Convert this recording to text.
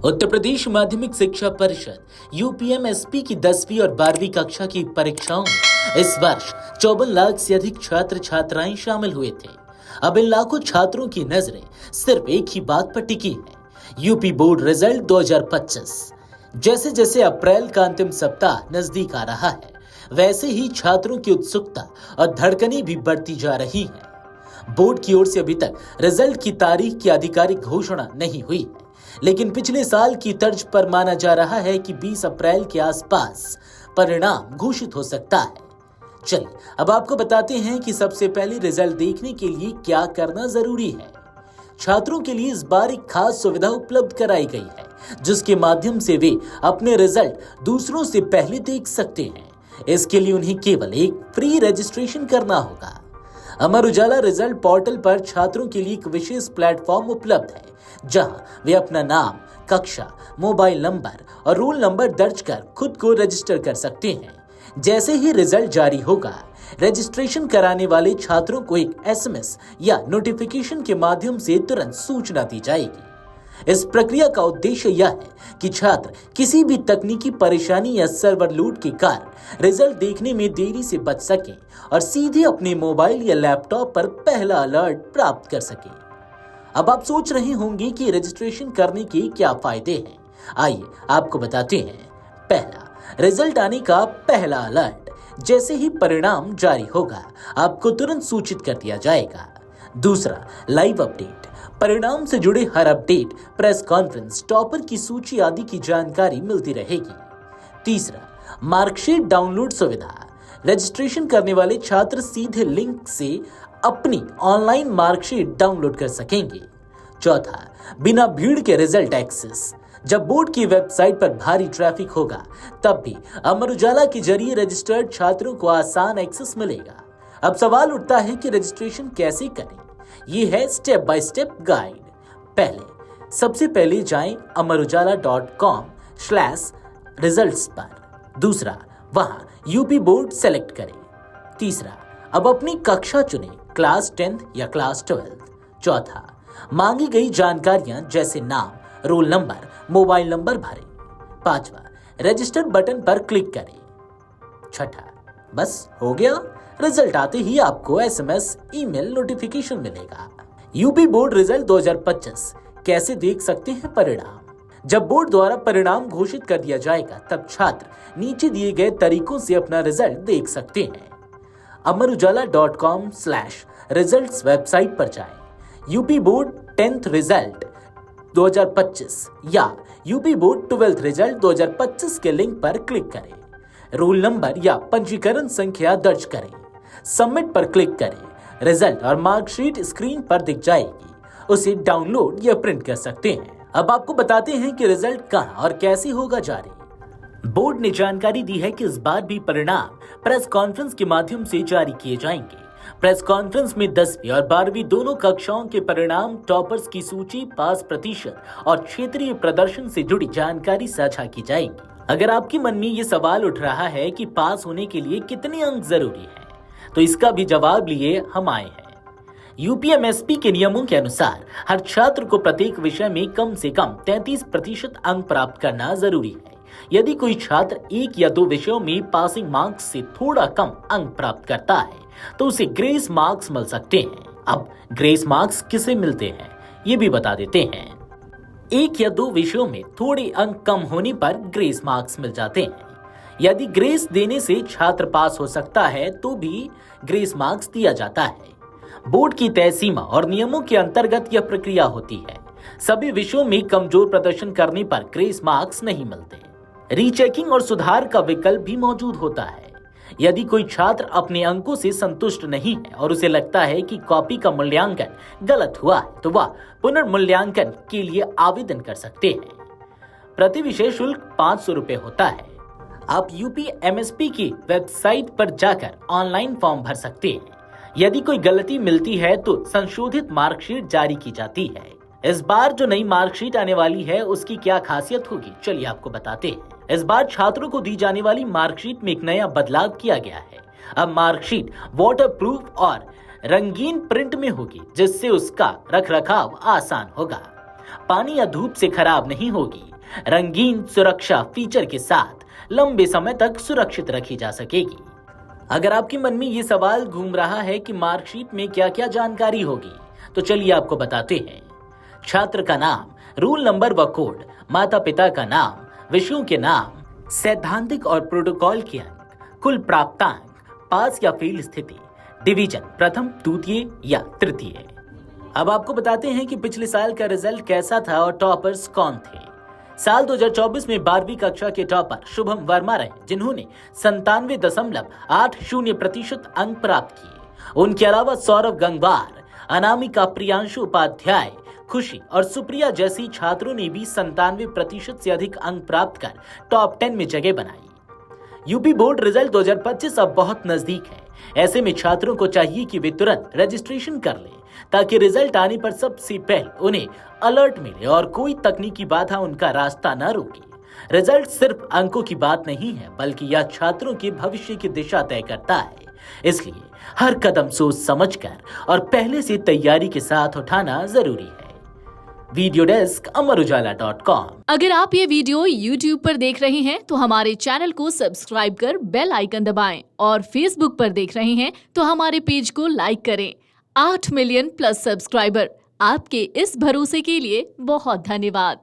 उत्तर प्रदेश माध्यमिक शिक्षा परिषद यूपीएमएसपी की 10वीं और 12वीं कक्षा की परीक्षाओं में इस वर्ष 54 लाख से अधिक छात्र छात्राएं शामिल हुए थे। अब इन लाखों छात्रों की नजरें सिर्फ एक ही बात पर टिकी है, यूपी बोर्ड रिजल्ट 2025। जैसे जैसे अप्रैल का अंतिम सप्ताह नजदीक आ रहा है, वैसे ही छात्रों की उत्सुकता और धड़कनें भी बढ़ती जा रही हैं। बोर्ड की ओर से अभी तक रिजल्ट की तारीख की आधिकारिक घोषणा नहीं हुई है, लेकिन पिछले साल की तर्ज पर माना जा रहा है कि 20 अप्रैल के आसपास परिणाम घोषित हो सकता है। चलिए अब आपको बताते हैं कि सबसे पहले रिजल्ट देखने के लिए क्या करना जरूरी है। छात्रों के लिए इस बार एक खास सुविधा उपलब्ध कराई गई है, जिसके माध्यम से वे अपने रिजल्ट दूसरों से पहले देख सकते हैं। इसके लिए उन्हें केवल एक फ्री रजिस्ट्रेशन करना होगा। अमर उजाला रिजल्ट पोर्टल पर छात्रों के लिए एक विशेष प्लेटफॉर्म उपलब्ध है, जहां वे अपना नाम, कक्षा, मोबाइल नंबर और रोल नंबर दर्ज कर खुद को रजिस्टर कर सकते हैं। जैसे ही रिजल्ट जारी होगा, रजिस्ट्रेशन कराने वाले छात्रों को एक एसएमएस या नोटिफिकेशन के माध्यम से तुरंत सूचना दी जाएगी। इस प्रक्रिया का उद्देश्य यह है कि छात्र किसी भी तकनीकी परेशानी या सर्वर लोड के कारण रिजल्ट देखने में देरी से बच सकें और सीधे अपने मोबाइल या लैपटॉप पर पहला अलर्ट प्राप्त कर सकें। अब आप सोच रहे होंगे कि रजिस्ट्रेशन करने के क्या फायदे हैं। आइए आपको बताते हैं। पहला, रिजल्ट आने का पहला अलर्ट। जैसे ही परिणाम जारी होगा, आपको तुरंत सूचित कर दिया जाएगा। दूसरा, लाइव अपडेट। परिणाम से जुड़े हर अपडेट, प्रेस कॉन्फ्रेंस, टॉपर की सूची आदि की जानकारी मिलती रहेगी। तीसरा, मार्कशीट डाउनलोड सुविधा। रजिस्ट्रेशन करने वाले छात्र सीधे लिंक से अपनी ऑनलाइन मार्कशीट डाउनलोड कर सकेंगे। चौथा, बिना भीड़ के रिजल्ट एक्सेस। जब बोर्ड की वेबसाइट पर भारी ट्रैफिक होगा, तब भी अमर उजाला के जरिए रजिस्टर्ड छात्रों को आसान एक्सेस मिलेगा। अब सवाल उठता है कि रजिस्ट्रेशन कैसे करें। ये है स्टेप बाय स्टेप गाइड। सबसे पहले जाएं amarujala.com/results पर। दूसरा, वहां यूपी बोर्ड सेलेक्ट करें। तीसरा, अब अपनी कक्षा चुनें, क्लास 10th या क्लास 12th। चौथा, मांगी गई जानकारियां जैसे नाम, रोल नंबर, मोबाइल नंबर भरें। पांचवा, रजिस्टर बटन पर क्लिक करें। छठा, बस हो गया। रिजल्ट आते ही आपको एसएमएस, ईमेल नोटिफिकेशन मिलेगा। यूपी बोर्ड रिजल्ट 2025 कैसे देख सकते हैं परिणाम। जब बोर्ड द्वारा परिणाम घोषित कर दिया जाएगा, तब छात्र नीचे दिए गए तरीकों से अपना रिजल्ट देख सकते हैं। amarujala.com/results वेबसाइट पर जाएं। यूपी बोर्ड 10th रिजल्ट 2025 या यूपी बोर्ड 12th रिजल्ट 2025 के लिंक पर क्लिक करें। रोल नंबर या पंजीकरण संख्या दर्ज करें। सबमिट पर क्लिक करें। रिजल्ट और मार्कशीट स्क्रीन पर दिख जाएगी। उसे डाउनलोड या प्रिंट कर सकते हैं। अब आपको बताते हैं कि रिजल्ट कहां और कैसे होगा जारी। बोर्ड ने जानकारी दी है कि इस बार भी परिणाम प्रेस कॉन्फ्रेंस के माध्यम से जारी किए जाएंगे। प्रेस कॉन्फ्रेंस में 10वीं और 12वीं दोनों कक्षाओं के परिणाम, टॉपर्स की सूची, पास प्रतिशत और क्षेत्रीय प्रदर्शन से जुड़ी जानकारी साझा की जाएगी। अगर आपके मन में ये सवाल उठ रहा है कि पास होने के लिए कितने अंक जरूरी हैं, तो इसका भी जवाब लिए हम आए हैं। यूपीएमएसपी के नियमों के अनुसार हर छात्र को प्रत्येक विषय में कम से कम 33% अंक प्राप्त करना जरूरी है। यदि कोई छात्र एक या दो विषयों में पासिंग मार्क्स से थोड़ा कम अंक प्राप्त करता है, तो उसे ग्रेस मार्क्स मिल सकते हैं। अब ग्रेस मार्क्स किसे मिलते हैं, ये भी बता देते हैं। एक या दो विषयों में थोड़े अंक कम होने पर ग्रेस मार्क्स मिल जाते हैं। यदि ग्रेस देने से छात्र पास हो सकता है, तो भी ग्रेस मार्क्स दिया जाता है। बोर्ड की तय सीमा और नियमों के अंतर्गत यह प्रक्रिया होती है। सभी विषयों में कमजोर प्रदर्शन करने पर ग्रेस मार्क्स नहीं मिलते। रीचेकिंग और सुधार का विकल्प भी मौजूद होता है। यदि कोई छात्र अपने अंकों से संतुष्ट नहीं है और उसे लगता है कि कॉपी का मूल्यांकन गलत हुआ है, तो वह पुनर्मूल्यांकन के लिए आवेदन कर सकते हैं। प्रति विषय शुल्क 500 रुपए होता है। आप यूपीएमएसपी की वेबसाइट पर जाकर ऑनलाइन फॉर्म भर सकते हैं। यदि कोई गलती मिलती है, तो संशोधित मार्कशीट जारी की जाती है। इस बार जो नई मार्कशीट आने वाली है, उसकी क्या खासियत होगी, चलिए आपको बताते हैं। इस बार छात्रों को दी जाने वाली मार्कशीट में एक नया बदलाव किया गया है। अब मार्कशीट वाटरप्रूफ और रंगीन प्रिंट में होगी, जिससे उसका रखरखाव आसान होगा। पानी या धूप से खराब नहीं होगी। रंगीन सुरक्षा फीचर के साथ लंबे समय तक सुरक्षित रखी जा सकेगी। अगर आपके मन में ये सवाल घूम रहा है कि मार्कशीट में क्या क्या जानकारी होगी, तो चलिए आपको बताते हैं। छात्र का नाम, रूल नंबर व कोड, माता पिता का नाम, विषयों के नाम, सैद्धांतिक और प्रोटोकॉल के अंक, कुल प्राप्तांक, पास या फेल स्थिति, डिवीजन प्रथम, द्वितीय या तृतीय। अब आपको बताते हैं कि पिछले साल का रिजल्ट कैसा था और टॉपर्स कौन थे। साल 2024 में 12वीं कक्षा के टॉपर शुभम वर्मा रहे, जिन्होंने 97.80% अंक प्राप्त किए। उनके अलावा सौरभ गंगवार, अनामिका, प्रियांशु उपाध्याय, खुशी और सुप्रिया जैसी छात्रों ने भी 97% से अधिक अंक प्राप्त कर टॉप 10 में जगह बनाई। यूपी बोर्ड रिजल्ट 2025 अब बहुत नजदीक है। ऐसे में छात्रों को चाहिए कि वे तुरंत रजिस्ट्रेशन कर लें, ताकि रिजल्ट आने पर सबसे पहले उन्हें अलर्ट मिले और कोई तकनीकी बाधा उनका रास्ता न रोके। रिजल्ट सिर्फ अंकों की बात नहीं है, बल्कि यह छात्रों के भविष्य की दिशा तय करता है। इसलिए हर कदम सोच समझकर और पहले से तैयारी के साथ उठाना जरूरी है। वीडियो डेस्क अमरउजाला.com। अगर आप ये वीडियो YouTube पर देख रहे हैं तो हमारे चैनल को सब्सक्राइब कर बेल आइकन दबाएं, और Facebook पर देख रहे हैं तो हमारे पेज को लाइक करें। 8 मिलियन प्लस सब्सक्राइबर, आपके इस भरोसे के लिए बहुत धन्यवाद।